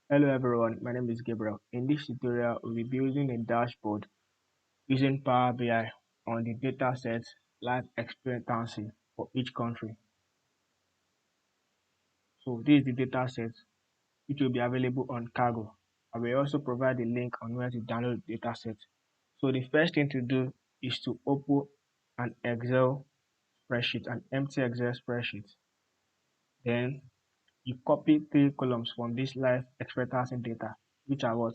Hello everyone, my name is Gabriel. In this tutorial, we'll be building a dashboard using Power BI on the dataset life expectancy for each country. So this is the dataset which will be available on Cargo. I will also provide a link on where to download the dataset. So the first thing to do is to open an Excel spreadsheet, an empty Excel spreadsheet. Then you copy three columns from this life expectancy data, which are what?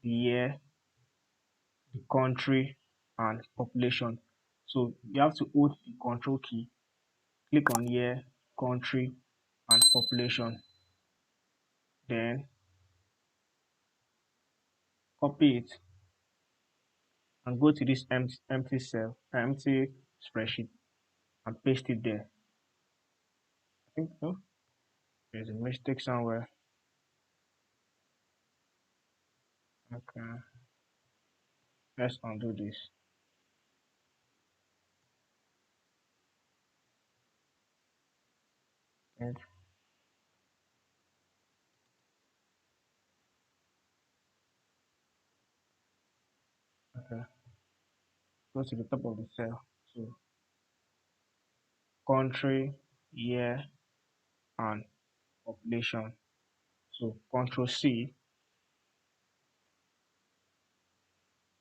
The year, the country, and population. So you have to hold the control key, click on year, country, and population. Then copy it and go to this empty cell, empty spreadsheet, and paste it there. I think no, there's a mistake somewhere. Okay, let's undo this. And okay, go to the top of the cell. So country, year, and population. So Control C.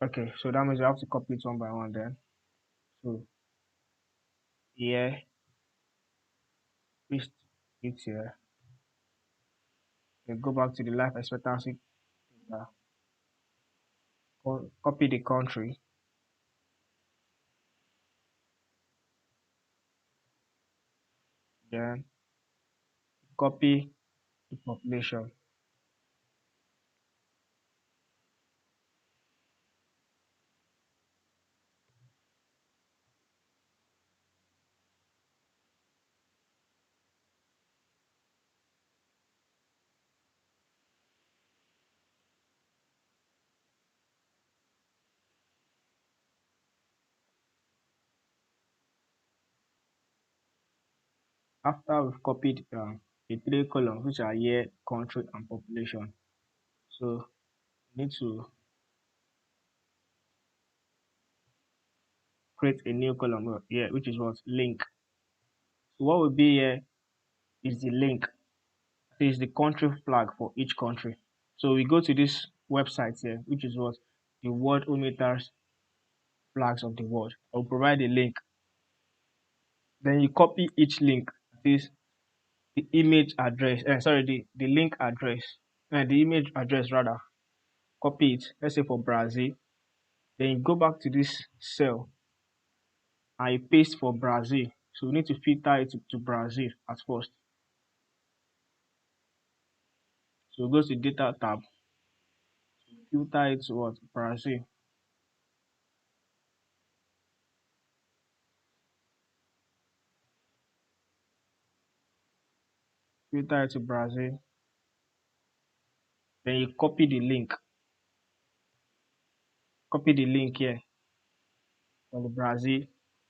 Okay, so that means you have to copy it one by one then. So year, paste it here. Then go back to the life expectancy data. Copy the country. Then copy the population. After we've copied the three columns, which are year, country, and population, so we need to create a new column here, which is what? Link. So what will be here is the link. It is the country flag for each country. So we go to this website here, which is what? The Worldometers flags of the world. I'll provide a link. Then you copy each link. This the image address, the link address, the image address rather. Copy it. Let's say for Brazil. Then you go back to this cell and you paste for Brazil. So we need to filter it to Brazil at first. So go to data tab, filter it to what? Brazil. Filter it to Brazil. Then you copy the link. Copy the link here for the Brazil.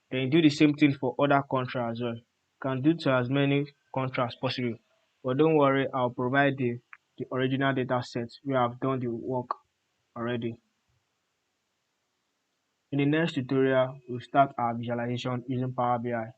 Then you do the same thing for other countries as well. You can do to as many countries as possible. But don't worry, I'll provide the original data set. We have done the work already. In the next tutorial, we'll start our visualization using Power BI.